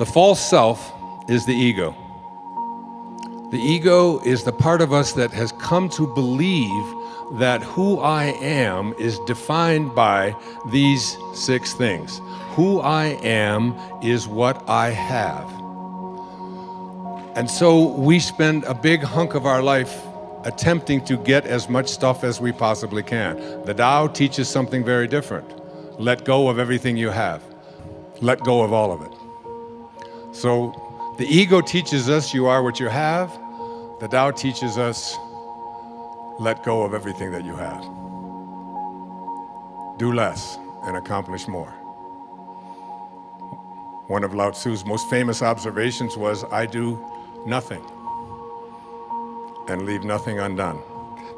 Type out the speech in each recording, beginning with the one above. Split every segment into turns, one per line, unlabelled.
The false self is the ego. The ego is the part of us that has come to believe that who I am is defined by these 6 things. Who I am is what I have. And so we spend a big hunk of our life attempting to get as much stuff as we possibly can. The Tao teaches something very different. Let go of everything you have. Let go of all of it. So the ego teaches us you are what you have. The Tao teaches us let go of everything that you have. Do less and accomplish more. One of Lao Tzu's most famous observations was, I do nothing and leave nothing undone.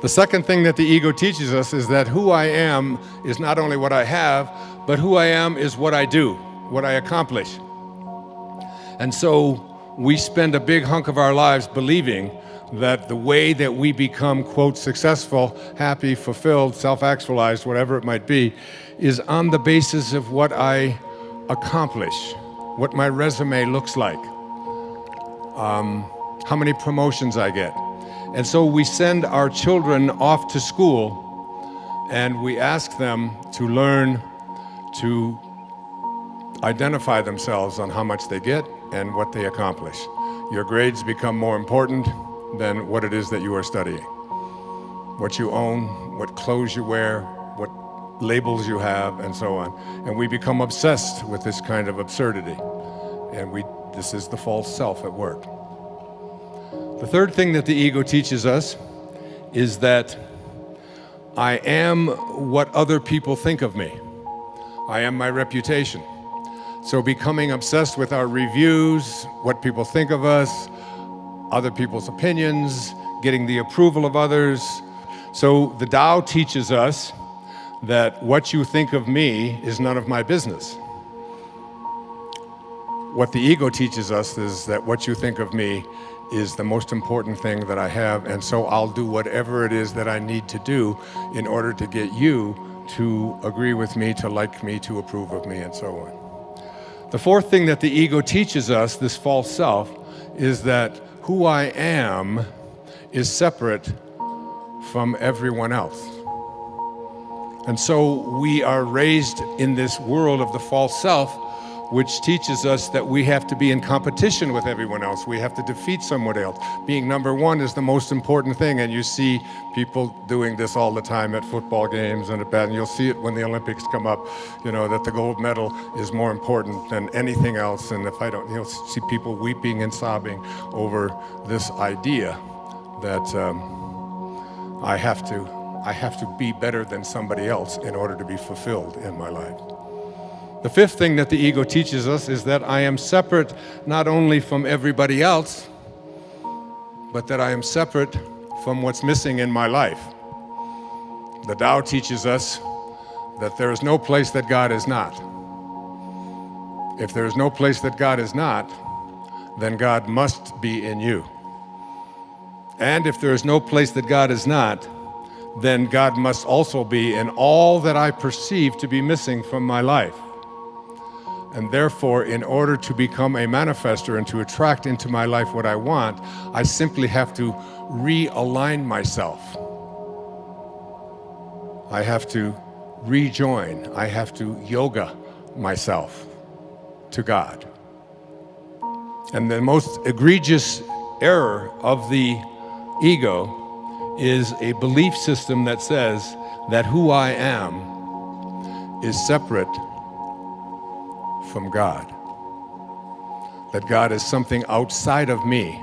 The second thing that the ego teaches us is that who I am is not only what I have, but who I am is what I do, what I accomplish. And so we spend a big hunk of our lives believing that the way that we become, quote, successful, happy, fulfilled, self-actualized, whatever it might be, is on the basis of what I accomplish, what my resume looks like, how many promotions I get. And so we send our children off to school and we ask them to learn to identify themselves on how much they get and what they accomplish. Your grades become more important than what it is that you are studying. What you own, what clothes you wear, what labels you have, and so on. And we become obsessed with this kind of absurdity. And this is the false self at work. The third thing that the ego teaches us is that I am what other people think of me. I am my reputation. So becoming obsessed with our reviews, what people think of us, other people's opinions, getting the approval of others. So the Tao teaches us that what you think of me is none of my business. What the ego teaches us is that what you think of me is the most important thing that I have, and so I'll do whatever it is that I need to do in order to get you to agree with me, to like me, to approve of me, and so on. The fourth thing that the ego teaches us, this false self, is that who I am is separate from everyone else. And so we are raised in this world of the false self, which teaches us that we have to be in competition with everyone else. We have to defeat someone else. Being number one is the most important thing, and you see people doing this all the time at football games and and you'll see it when the Olympics come up, that the gold medal is more important than anything else. And if I don't, you'll see people weeping and sobbing over this idea that I have to be better than somebody else in order to be fulfilled in my life. The fifth thing that the ego teaches us is that I am separate not only from everybody else, but that I am separate from what's missing in my life. The Tao teaches us that there is no place that God is not. If there is no place that God is not, then God must be in you. And if there is no place that God is not, then God must also be in all that I perceive to be missing from my life. And therefore, in order to become a manifester and to attract into my life what I want, I simply have to realign myself. I have to rejoin. I have to yoga myself to God. And the most egregious error of the ego is a belief system that says that who I am is separate from God, that God is something outside of me.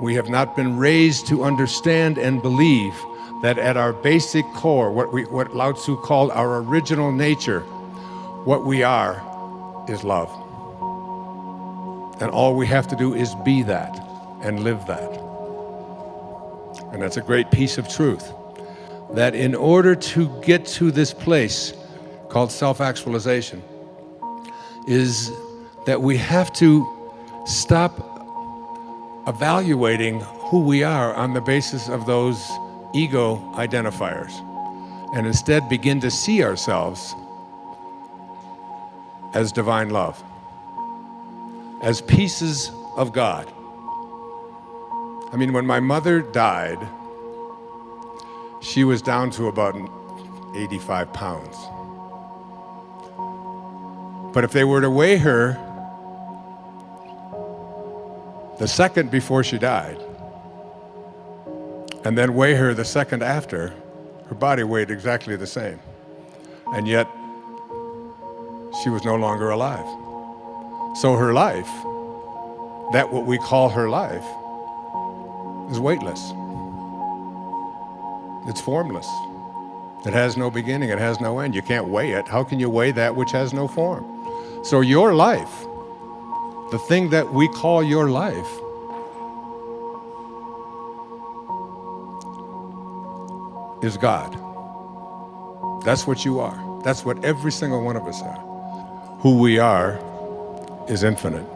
We have not been raised to understand and believe that at our basic core, what Lao Tzu called our original nature, what we are is love. And all we have to do is be that and live that. And that's a great piece of truth, that in order to get to this place called self-actualization, is that we have to stop evaluating who we are on the basis of those ego identifiers, and instead begin to see ourselves as divine love. as pieces of God. I mean, when my mother died, she was down to about 85 pounds. But if they were to weigh her the second before she died, and then weigh her the second after, her body weighed exactly the same. And yet, she was no longer alive. So her life, that what we call her life, is weightless. It's formless. It has no beginning, it has no end. You can't weigh it. How can you weigh that which has no form? So your life, the thing that we call your life, is God. That's what you are. That's what every single one of us are. Who we are is infinite.